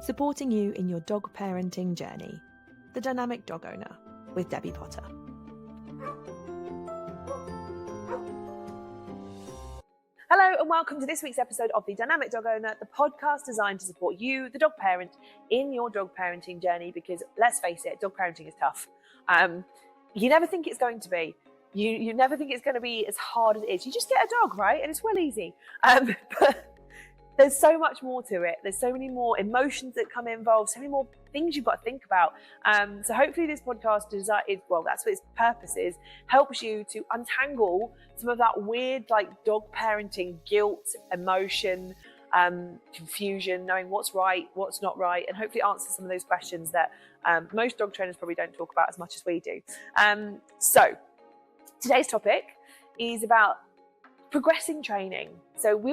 supporting you in your dog parenting journey. The Dynamic Dog Owner with Debbie Potter. Hello and welcome to this week's episode of The Dynamic Dog Owner, the podcast designed to support you, the dog parent, in your dog parenting journey, because let's face it, dog parenting is tough. You never think it's going to be. You never think it's going to be as hard as it is. You just get a dog, right? And it's well easy. But there's so much more to it. There's so many more emotions that come involved, so many more things you've got to think about. So hopefully this podcast is, well, that's what its purpose is, helps you to untangle some of that weird, like, dog parenting guilt, emotion, confusion, knowing what's right, what's not right, and hopefully answer some of those questions that most dog trainers probably don't talk about as much as we do. So today's topic is about progressing training. So we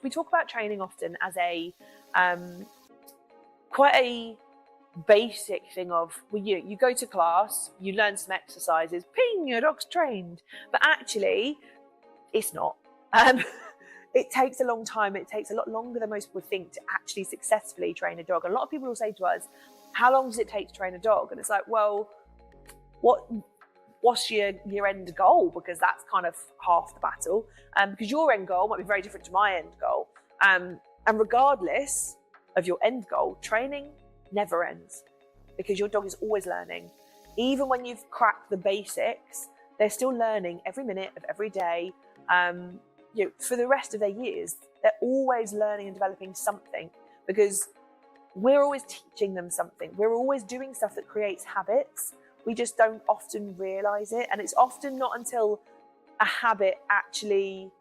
talk about training often as a quite a basic thing of, well, you go to class, you learn some exercises, ping, your dog's trained. But actually, it's not. It takes a long time. It takes a lot longer than most people think to actually successfully train a dog. And a lot of people will say to us, how long does it take to train a dog? And it's like, well, what's your end goal? Because that's kind of half the battle. Because your end goal might be very different to my end goal. And regardless of your end goal, training never ends, because your dog is always learning. Even when you've cracked the basics, they're still learning every minute of every day. For the rest of their years, they're always learning and developing something, because we're always teaching them something. We're always doing stuff that creates habits. We just don't often realize it. And it's often not until a habit actually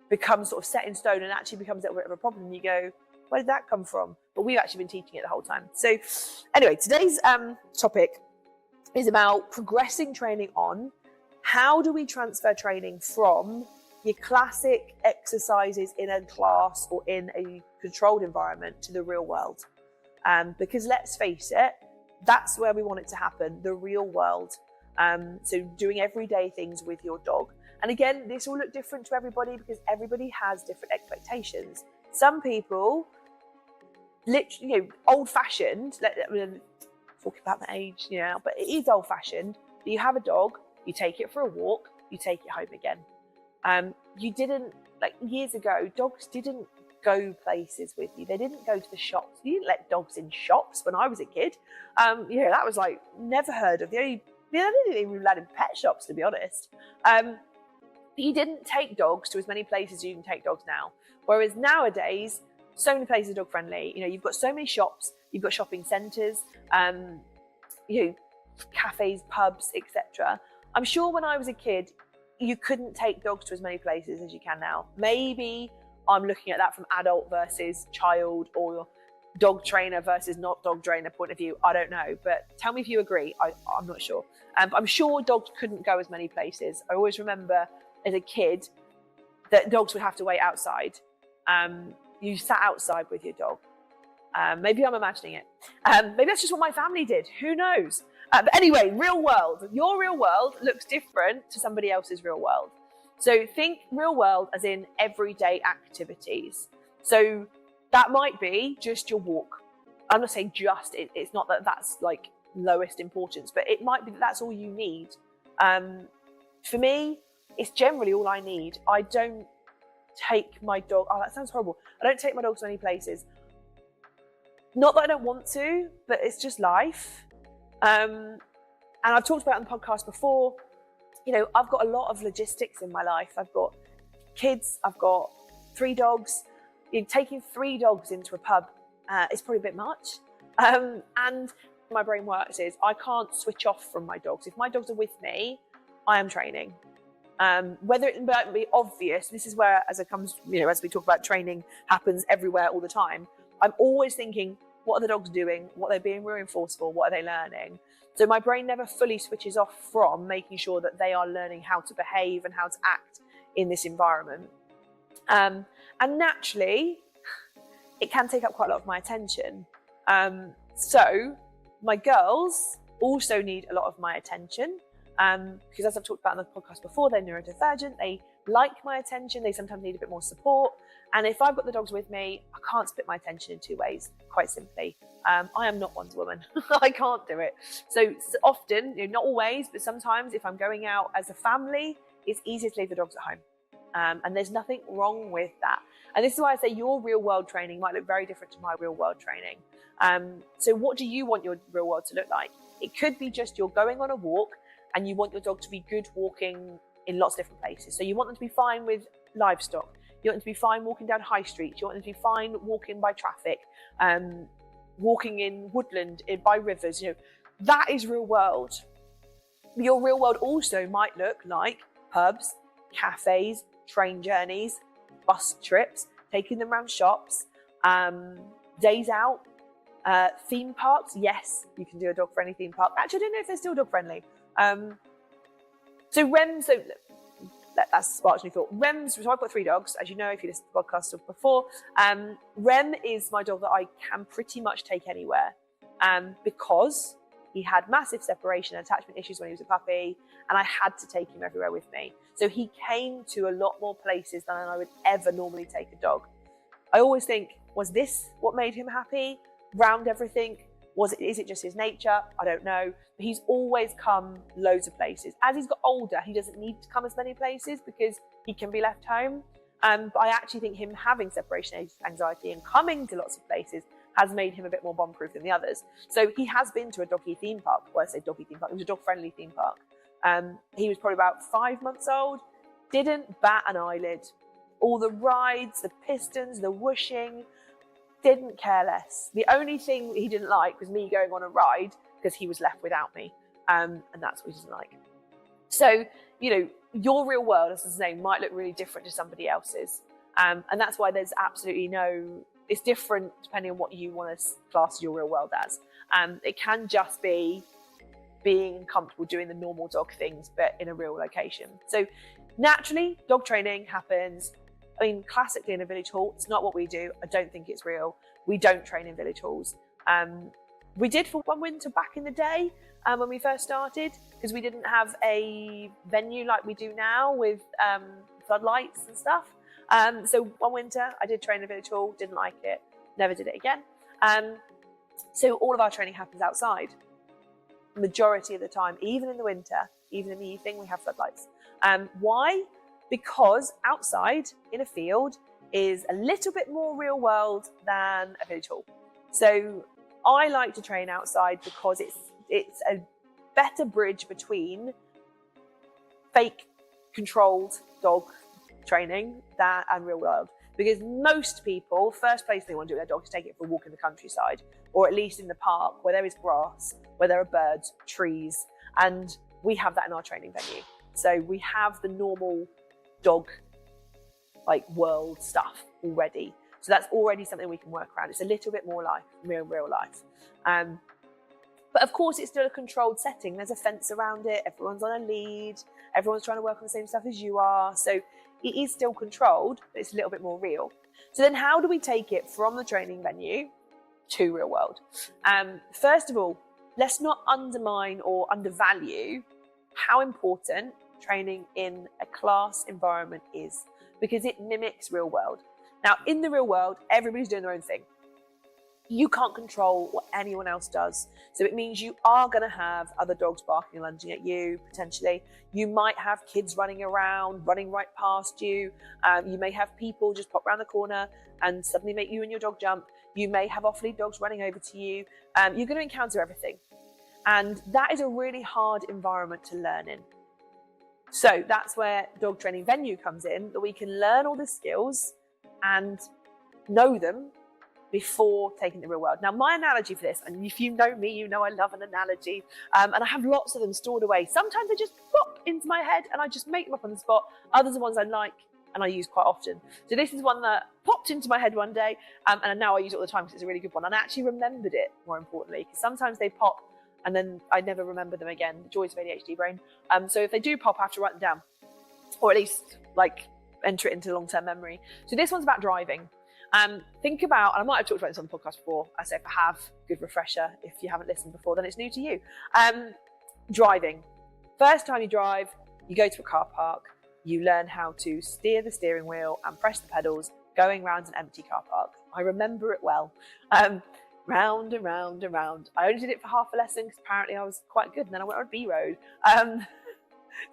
becomes sort of set in stone and actually becomes a little bit of a problem, and you go, where did that come from? But we've actually been teaching it the whole time. So anyway, today's topic is about progressing training on how do we transfer training from your classic exercises in a class or in a controlled environment to the real world. Because let's face it, that's where we want it to happen, the real world. So doing everyday things with your dog. And again, this will look different to everybody because everybody has different expectations. Some people, literally, old-fashioned, talking about my age, but it is old-fashioned. You have a dog, you take it for a walk, you take it home again. You didn't, years ago, dogs didn't go places with you. They didn't go to the shops. You didn't let dogs in shops when I was a kid. That was never heard of. I didn't even let in pet shops, to be honest. You didn't take dogs to as many places as you can take dogs now. Whereas nowadays, so many places are dog friendly. You've got so many shops, you've got shopping centres, cafes, pubs, etc. I'm sure when I was a kid, you couldn't take dogs to as many places as you can now. Maybe I'm looking at that from adult versus child, or dog trainer versus not dog trainer point of view. I don't know, but tell me if you agree. I'm not sure. But I'm sure dogs couldn't go as many places. I always remember as a kid that dogs would have to wait outside. You sat outside with your dog. Maybe I'm imagining it. Maybe that's just what my family did. Who knows? But anyway, real world. Your real world looks different to somebody else's real world. So think real world as in everyday activities. So that might be just your walk. I'm not saying just, it's not that that's lowest importance, but it might be that that's all you need. For me, it's generally all I need. I don't take my dog, that sounds horrible. I don't take my dog to any places. Not that I don't want to, but it's just life. And I've talked about it on the podcast before. I've got a lot of logistics in my life. I've got kids, I've got 3 dogs. Taking 3 dogs into a pub is probably a bit much. And my brain works is I can't switch off from my dogs. If my dogs are with me, I am training. Whether it might be obvious, this is where, as we talk about training happens everywhere all the time. I'm always thinking, what are the dogs doing? What are they being reinforced for? What are they learning? So my brain never fully switches off from making sure that they are learning how to behave and how to act in this environment. And naturally, it can take up quite a lot of my attention. So my girls also need a lot of my attention because, as I've talked about in the podcast before, they're neurodivergent. They like my attention. They sometimes need a bit more support. And if I've got the dogs with me, I can't split my attention in two ways, quite simply. I am not Wonder Woman. I can't do it. So often, not always, but sometimes if I'm going out as a family, it's easier to leave the dogs at home. And there's nothing wrong with that. And this is why I say your real world training might look very different to my real world training. So what do you want your real world to look like? It could be just you're going on a walk and you want your dog to be good walking in lots of different places. So you want them to be fine with livestock. You want them to be fine walking down high streets. You want them to be fine walking by traffic, walking in woodland, by rivers. That is real world. Your real world also might look like pubs, cafes, train journeys, bus trips, taking them around shops, days out, theme parks. Yes, you can do a dog-friendly theme park. Actually, I don't know if they're still dog-friendly. That's sparked me thought. Rem's, so I've got 3 dogs, as you know, if you listened to the podcast before. Rem is my dog that I can pretty much take anywhere, because he had massive separation and attachment issues when he was a puppy, and I had to take him everywhere with me. So he came to a lot more places than I would ever normally take a dog. I always think, was this what made him happy? Round everything? Is it just his nature? I don't know. But he's always come loads of places. As he's got older, he doesn't need to come as many places because he can be left home. But I actually think him having separation anxiety and coming to lots of places has made him a bit more bomb-proof than the others. So he has been to a doggy theme park. Well, I say doggy theme park. It was a dog-friendly theme park. He was probably about 5 months old. Didn't bat an eyelid. All the rides, the pistons, the whooshing, didn't care less. The only thing he didn't like was me going on a ride because he was left without me. And that's what he doesn't like. So, your real world, as I was saying, might look really different to somebody else's. And that's why there's absolutely it's different depending on what you want to class your real world as. It can just be being comfortable doing the normal dog things, but in a real location. So naturally, dog training happens. Classically in a village hall, it's not what we do. I don't think it's real. We don't train in village halls. We did for one winter back in the day when we first started, because we didn't have a venue like we do now with floodlights and stuff. So one winter I did train in a village hall, didn't like it, never did it again. So all of our training happens outside. Majority of the time, even in the winter, even in the evening, we have floodlights. Why? Because outside in a field is a little bit more real world than a village hall. So I like to train outside because it's a better bridge between fake controlled dog training and real world. Because most people, first place they want to do with their dog is take it for a walk in the countryside, or at least in the park where there is grass, where there are birds, trees, and we have that in our training venue. So we have the normal dog world stuff already. So that's already something we can work around. It's a little bit more real life. But of course, it's still a controlled setting. There's a fence around it. Everyone's on a lead. Everyone's trying to work on the same stuff as you are. So it is still controlled, but it's a little bit more real. So then how do we take it from the training venue to real world? First of all, let's not undermine or undervalue how important training in a class environment is, because it mimics real world. Now, in the real world, everybody's doing their own thing. You can't control what anyone else does. So it means you are going to have other dogs barking and lunging at you, potentially. You might have kids running around, running right past you. You may have people just pop around the corner and suddenly make you and your dog jump. You may have off-lead dogs running over to you. You're going to encounter everything. And that is a really hard environment to learn in. So that's where dog training venue comes in, that we can learn all the skills and know them before taking the real world. Now, my analogy for this, and if you know me, you know I love an analogy, and I have lots of them stored away. Sometimes they just pop into my head and I just make them up on the spot. Others are ones I like and I use quite often. So this is one that popped into my head one day, and now I use it all the time because it's a really good one. And I actually remembered it, more importantly, because sometimes they pop and then I never remember them again. The joys of ADHD brain. So if they do pop, I have to write them down, or at least enter it into long-term memory. So this one's about driving. Think about, and I might have talked about this on the podcast before, I say if I have, good refresher. If you haven't listened before, then it's new to you. Driving. First time you drive, you go to a car park, you learn how to steer the steering wheel and press the pedals going around an empty car park. I remember it well. Round and round and round. I only did it for half a lesson because apparently I was quite good, and then I went on a B road.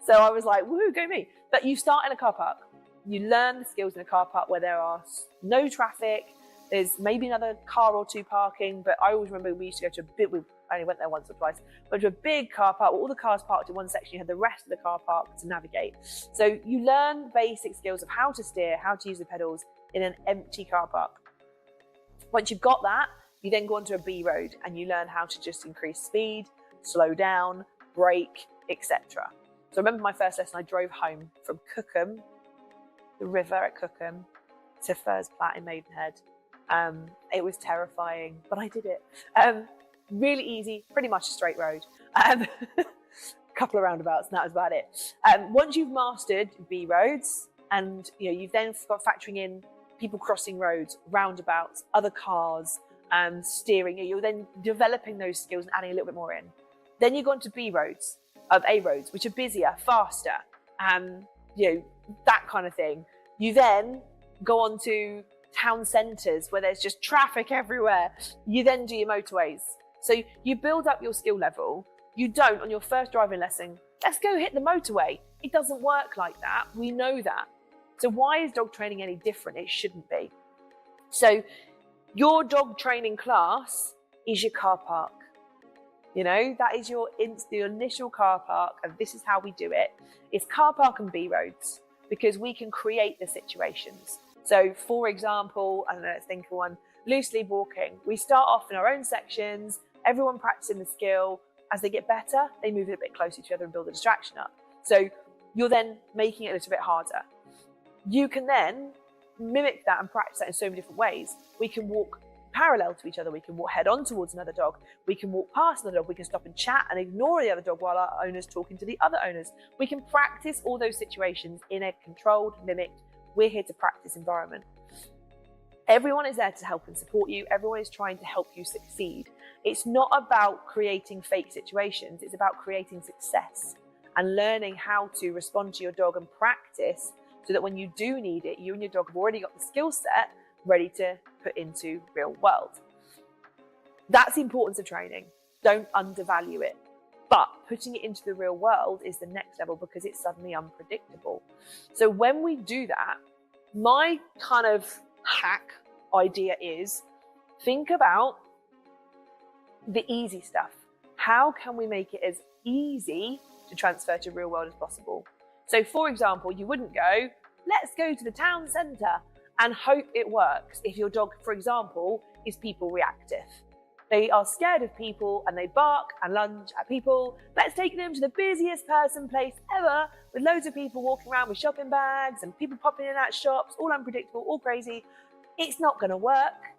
So I was like, woohoo, go me. But you start in a car park. You learn the skills in a car park where there are no traffic. There's maybe another car or two parking, but I always remember we used to go to we only went there once or twice, but to a big car park where all the cars parked in one section. You had the rest of the car park to navigate. So you learn basic skills of how to steer, how to use the pedals in an empty car park. Once you've got that, you then go onto a B road and you learn how to just increase speed, slow down, brake, etc. So I remember my first lesson, I drove home from Cookham, the river at Cookham, to Furze Platt in Maidenhead. It was terrifying, but I did it. Really easy, pretty much a straight road. A couple of roundabouts, and that was about it. Once you've mastered B roads, and you've then got factoring in people crossing roads, roundabouts, other cars, steering, you're then developing those skills and adding a little bit more in. Then you go on to A roads, which are busier, faster, that kind of thing. You then go on to town centres where there's just traffic everywhere. You then do your motorways. So you build up your skill level. You don't, on your first driving lesson, let's go hit the motorway. It doesn't work like that. We know that. So why is dog training any different? It shouldn't be. So your dog training class is your car park. That is your initial car park, and this is how we do it. It's car park and B roads, because we can create the situations. So for example, I don't know, let's think of one, loose lead walking. We start off in our own sections, everyone practicing the skill. As they get better, they move a bit closer to each other and build a distraction up. So you're then making it a little bit harder. You can then mimic that and practice that in so many different ways. We can walk parallel to each other. We can walk head on towards another dog. We can walk past another dog. We can stop and chat and ignore the other dog while our owner's talking to the other owners. We can practice all those situations in a controlled, mimicked, we're here to practice environment. Everyone is there to help and support you. Everyone is trying to help you succeed. It's not about creating fake situations. It's about creating success and learning how to respond to your dog and practice so that when you do need it, you and your dog have already got the skill set ready to put into real world. That's the importance of training. Don't undervalue it. But putting it into the real world is the next level because it's suddenly unpredictable. So when we do that, my kind of hack idea is think about the easy stuff. How can we make it as easy to transfer to real world as possible? So for example, you wouldn't go, let's go to the town centre and hope it works if your dog, for example, is people reactive. They are scared of people and they bark and lunge at people. Let's take them to the busiest place ever with loads of people walking around with shopping bags and people popping in and out shops, all unpredictable, all crazy. It's not going to work.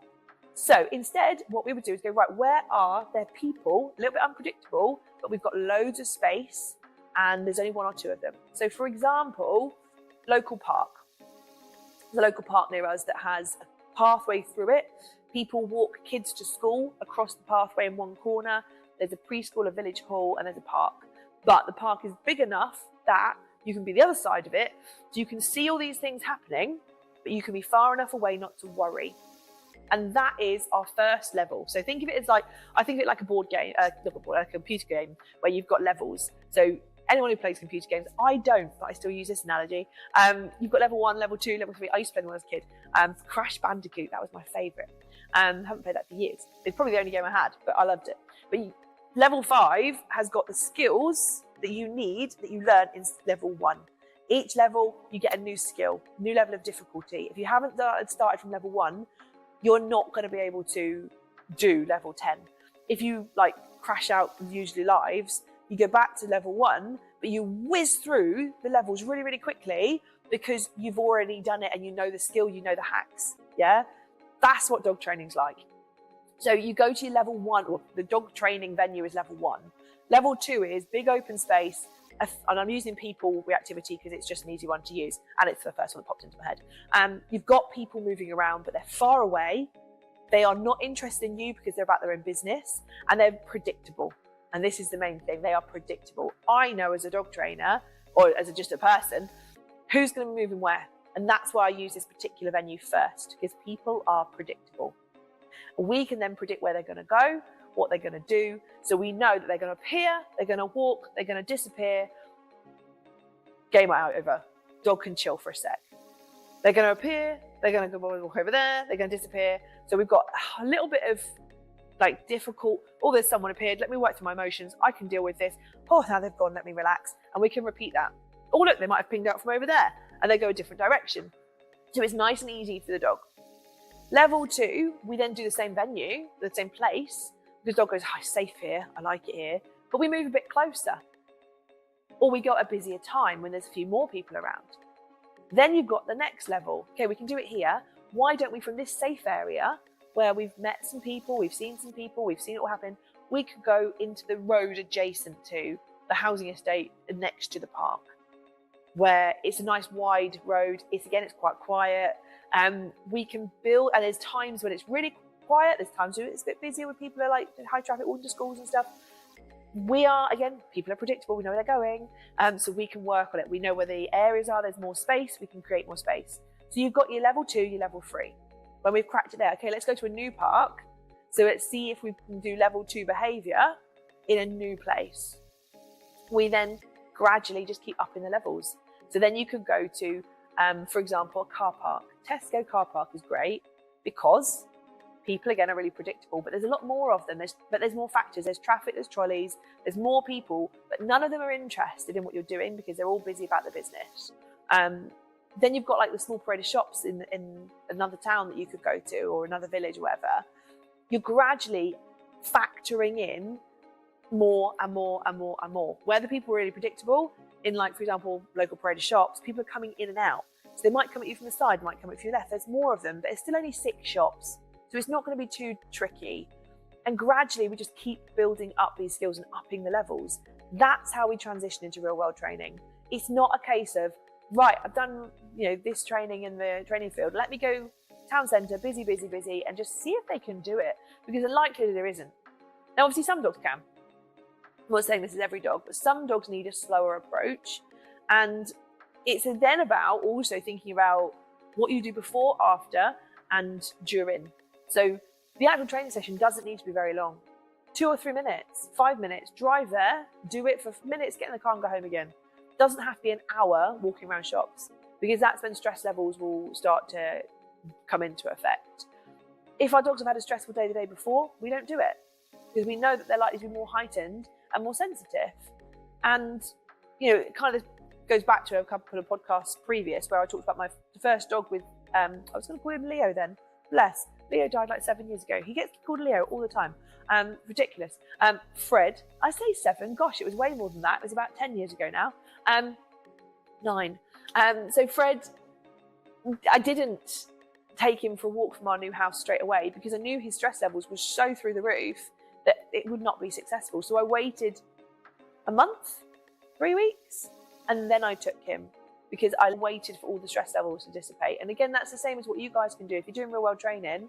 So instead, what we would do is go, right, where are there people, a little bit unpredictable, but we've got loads of space and there's only one or two of them. So for example, local park. There's a local park near us that has a pathway through it. People walk kids to school across the pathway in one corner. There's a preschool, a village hall, and there's a park. But the park is big enough that you can be the other side of it. So you can see all these things happening, but you can be far enough away not to worry. And that is our first level. So think of it as I think of it like a board game, not a board, like a computer game where you've got levels. So anyone who plays computer games, I don't, but I still use this analogy. You've got level 1, level 2, level 3. I used to play them when I was a kid. Crash Bandicoot, that was my favourite. Haven't played that for years. It's probably the only game I had, but I loved it. But level 5 has got the skills that you need that you learn in level 1. Each level, you get a new skill, new level of difficulty. If you haven't started from level 1, you're not going to be able to do level 10. If you crash out and usually lives, you go back to level 1, but you whiz through the levels really, really quickly because you've already done it and you know the skill, you know the hacks. Yeah, that's what dog training's like. So you go to your level 1, or the dog training venue is level 1. Level 2 is big open space, and I'm using people reactivity because it's just an easy one to use, and it's the first one that popped into my head. You've got people moving around, but they're far away. They are not interested in you because they're about their own business, and they're predictable. And this is the main thing, they are predictable. I know as a dog trainer, or as just a person, who's going to be moving where. And that's why I use this particular venue first, because people are predictable. We can then predict where they're going to go, what they're going to do. So we know that they're going to appear, they're going to walk, they're going to disappear. Game over. Dog can chill for a sec. They're going to appear, they're going to go walk over there, they're going to disappear. So we've got a little bit of like difficult, oh, there's someone appeared, let me work through my emotions, I can deal with this. Oh, now they've gone, let me relax. And we can repeat that. Oh, look, they might have pinged out from over there, and they go a different direction. So it's nice and easy for the dog. Level 2, we then do the same venue, the same place, because the dog goes, oh, it's safe here, I like it here, but we move a bit closer. Or we go at a busier time when there's a few more people around. Then you've got the next level. Okay, we can do it here. Why don't we, from this safe area, where we've met some people, we've seen some people, we've seen it all happen, we could go into the road adjacent to the housing estate next to the park, where it's a nice wide road. It's quite quiet. We can build, and there's times when it's really quiet, there's times when it's a bit busier, when people are like high traffic, walking to schools and stuff. People are predictable, we know where they're going, so we can work on it. We know where the areas are, there's more space, we can create more space. So you've got your level 2, your level 3. When we've cracked it there, okay, let's go to a new park. So let's see if we can do level 2 behaviour in a new place. We then gradually just keep upping the levels. So then you could go to, for example, a car park. Tesco car park is great because people, again, are really predictable, but there's a lot more of them. There's more factors. There's traffic, there's trolleys, there's more people, but none of them are interested in what you're doing because they're all busy about the business. Then you've got like the small parade of shops in another town that you could go to, or another village or whatever. You're gradually factoring in more and more and more and more. Where the people are really predictable, in like, for example, local parade of shops, people are coming in and out. So they might come at you from the side, might come at you from the left. There's more of them, but it's still only 6 shops. So it's not going to be too tricky. And gradually we just keep building up these skills and upping the levels. That's how we transition into real world training. It's not a case of, right, I've done this training in the training field, let me go town centre, busy, and just see if they can do it. Because the likelihood there isn't. Now, obviously some dogs can. I'm not saying this is every dog, but some dogs need a slower approach. And it's then about also thinking about what you do before, after, and during. So the actual training session doesn't need to be very long. 2 or 3 minutes, 5 minutes, drive there, do it for minutes, get in the car and go home again. Doesn't have to be an hour walking around shops, because that's when stress levels will start to come into effect. If our dogs have had a stressful day the day before, we don't do it, because we know that they're likely to be more heightened and more sensitive. And it kind of goes back to a couple of podcasts previous where I talked about my first dog with, I was going to call him Leo then, bless. Leo died like 7 years ago. He gets called Leo all the time. Ridiculous. Fred, I say 7, gosh, it was way more than that. It was about 10 years ago now. 9. So Fred, I didn't take him for a walk from our new house straight away because I knew his stress levels were so through the roof that it would not be successful. So I waited a month, 3 weeks, and then I took him, because I waited for all the stress levels to dissipate. And again, that's the same as what you guys can do. If you're doing real world training,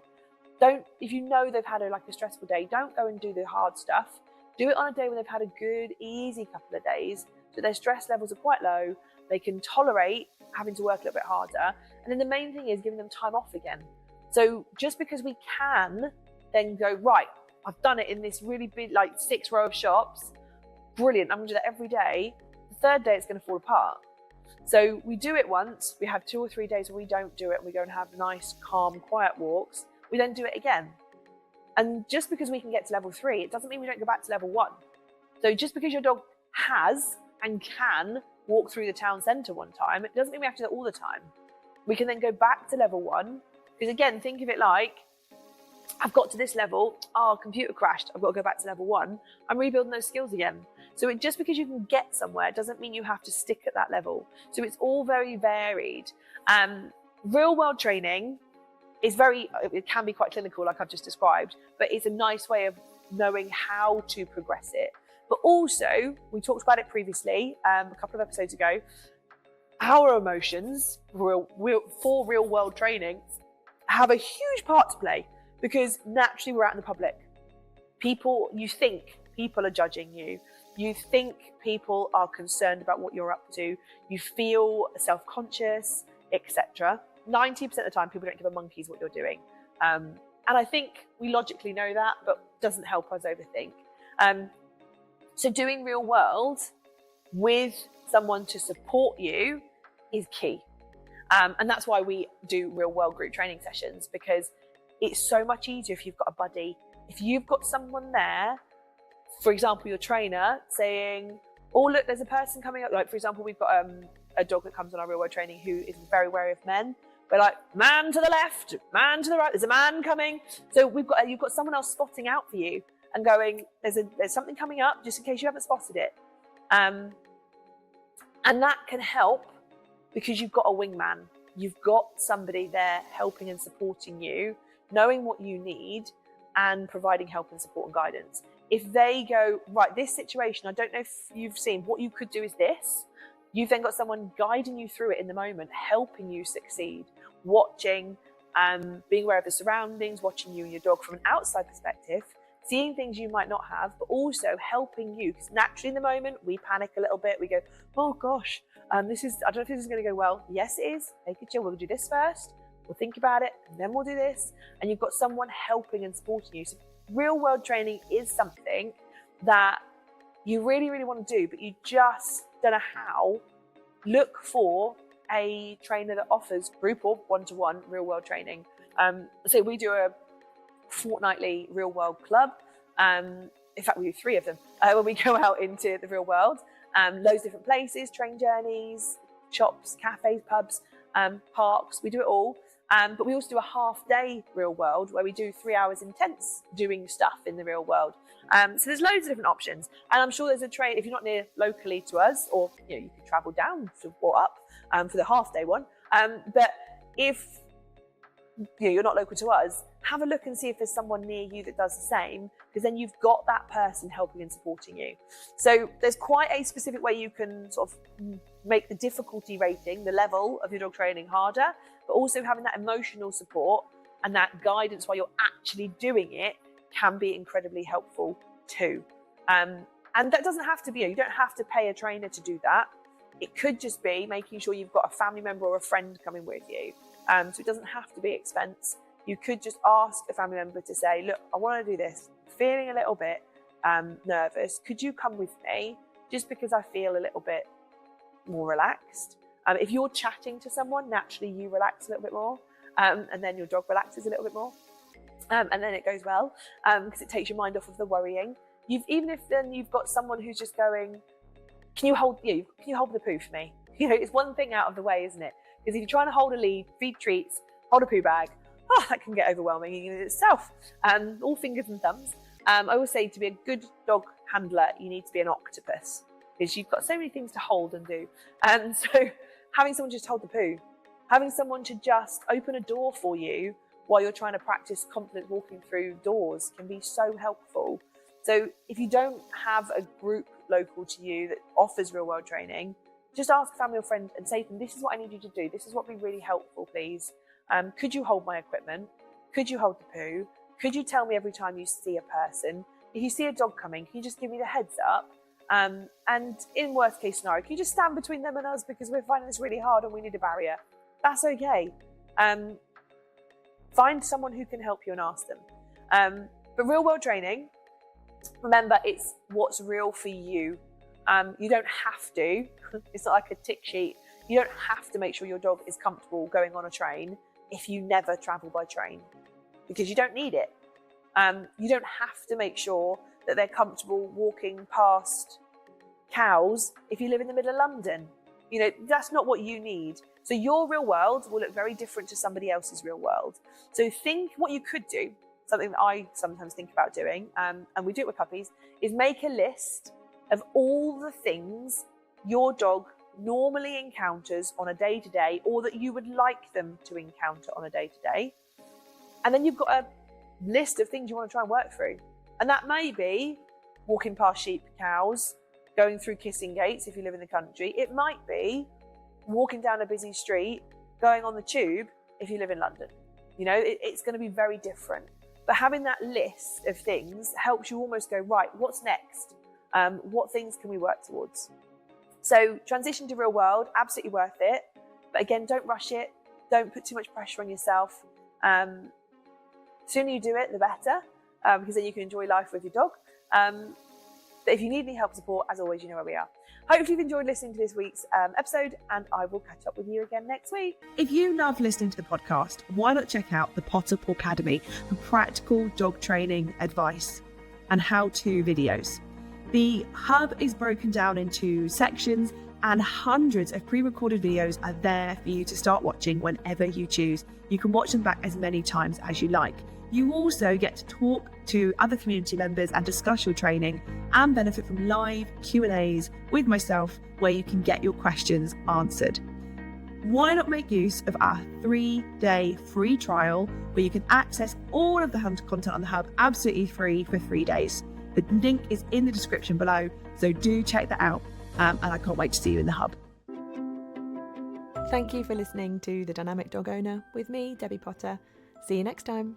if you know they've had a stressful day, don't go and do the hard stuff. Do it on a day when they've had a good, easy couple of days, so their stress levels are quite low. They can tolerate having to work a little bit harder. And then the main thing is giving them time off again. So just because we can then go, right, I've done it in this really big, 6 row of shops, brilliant, I'm gonna do that every day. The 3rd day, it's gonna fall apart. So we do it once, we have 2 or 3 days where we don't do it, and we go and have nice, calm, quiet walks. We don't do it again. And just because we can get to level 3, it doesn't mean we don't go back to level 1. So just because your dog has and can walk through the town centre one time, it doesn't mean we have to do that all the time. We can then go back to level 1, because again, think of it like, I've got to this level, computer crashed, I've got to go back to level 1. I'm rebuilding those skills again. So just because you can get somewhere doesn't mean you have to stick at that level. So it's all very varied. Real world training is it can be quite clinical, like I've just described, but it's a nice way of knowing how to progress it. But also, we talked about it previously, a couple of episodes ago, our emotions for real world training have a huge part to play, because naturally we're out in the public. You think people are judging you. You think people are concerned about what you're up to. You feel self-conscious. etc. 90% of the time, people don't give a monkey's what you're doing. And I think we logically know that, but doesn't help us overthink. So doing real world with someone to support you is key. And that's why we do real world group training sessions, because it's so much easier if you've got a buddy. If you've got someone there, for example, your trainer saying, oh, look, there's a person coming up. Like, for example, we've got a dog that comes on our real world training who is very wary of men. We're like, man to the left, man to the right, there's a man coming. So you've got someone else spotting out for you and going, there's something coming up, just in case you haven't spotted it. And that can help because you've got a wingman. You've got somebody there helping and supporting you, knowing what you need and providing help and support and guidance. If they go, right, this situation, I don't know if you've seen, what you could do is this. You've then got someone guiding you through it in the moment, helping you succeed, watching, being aware of the surroundings, watching you and your dog from an outside perspective, seeing things you might not have, but also helping you. Because naturally in the moment, we panic a little bit. We go, oh gosh, I don't know if this is going to go well. Yes, it is. Take it chill. We'll do this first. We'll think about it, and then we'll do this. And you've got someone helping and supporting you. So real world training is something that you really, really want to do, but you just don't know how. Look for a trainer that offers group or one-to-one real world training. So we do a fortnightly real world club. In fact, we do 3 of them when we go out into the real world. Loads of different places, train journeys, shops, cafes, pubs, parks. We do it all. But we also do a half-day real world where we do 3 hours intense doing stuff in the real world. So there's loads of different options. And I'm sure there's a train, if you're not near locally to us, or you could travel down or up for the half-day one. But if you're not local to us, have a look and see if there's someone near you that does the same, because then you've got that person helping and supporting you. So there's quite a specific way you can sort of make the difficulty rating, the level of your dog training harder, but also having that emotional support and that guidance while you're actually doing it can be incredibly helpful too. And that doesn't have to be, you don't have to pay a trainer to do that. It could just be making sure you've got a family member or a friend coming with you. So it doesn't have to be expense. You could just ask a family member to say, look, I want to do this, feeling a little bit nervous. Could you come with me? Just because I feel a little bit more relaxed. If you're chatting to someone, naturally you relax a little bit more, and then your dog relaxes a little bit more, and then it goes well, because it takes your mind off of the worrying. Even if then you've got someone who's just going, can you hold the poo for me? It's one thing out of the way, isn't it? Because if you're trying to hold a lead, feed treats, hold a poo bag, that can get overwhelming in itself. All fingers and thumbs. I always say, to be a good dog handler, you need to be an octopus, because you've got so many things to hold and do. And so having someone just hold the poo, having someone to just open a door for you while you're trying to practice confident walking through doors can be so helpful. So if you don't have a group local to you that offers real world training, just ask a family or friend and say to them, this is what I need you to do. This is what would be really helpful, please. Could you hold my equipment? Could you hold the poo? Could you tell me every time you see a person? If you see a dog coming, can you just give me the heads up? And in worst case scenario, can you just stand between them and us because we're finding this really hard and we need a barrier? That's okay. Find someone who can help you and ask them. But real world training, remember, it's what's real for you. You don't have to. It's not like a tick sheet. You don't have to make sure your dog is comfortable going on a train if you never travel by train, because you don't need it. You don't have to make sure that they're comfortable walking past cows if you live in the middle of London. That's not what you need. So your real world will look very different to somebody else's real world. So think what you could do, something that I sometimes think about doing, and we do it with puppies, is make a list of all the things your dog normally encounters on a day-to-day, or that you would like them to encounter on a day-to-day. And then you've got a list of things you want to try and work through. And that may be walking past sheep, cows, going through kissing gates if you live in the country. It might be walking down a busy street, going on the tube if you live in London. It's going to be very different. But having that list of things helps you almost go, right, what's next? What things can we work towards? So transition to real world, absolutely worth it. But again, don't rush it. Don't put too much pressure on yourself. The sooner you do it, the better, because then you can enjoy life with your dog. But if you need any help and support, as always, you know where we are. Hopefully you've enjoyed listening to this week's episode, and I will catch up with you again next week. If you love listening to the podcast, why not check out the Pawcademy for practical dog training advice and how-to videos. The hub is broken down into sections, and hundreds of pre-recorded videos are there for you to start watching whenever you choose. You can watch them back as many times as you like. You also get to talk to other community members and discuss your training, and benefit from live Q&As with myself where you can get your questions answered. Why not make use of our 3-day free trial where you can access all of the content on the hub absolutely free for 3 days. The link is in the description below, so do check that out. And I can't wait to see you in the hub. Thank you for listening to The Dynamic Dog Owner with me, Debbie Potter. See you next time.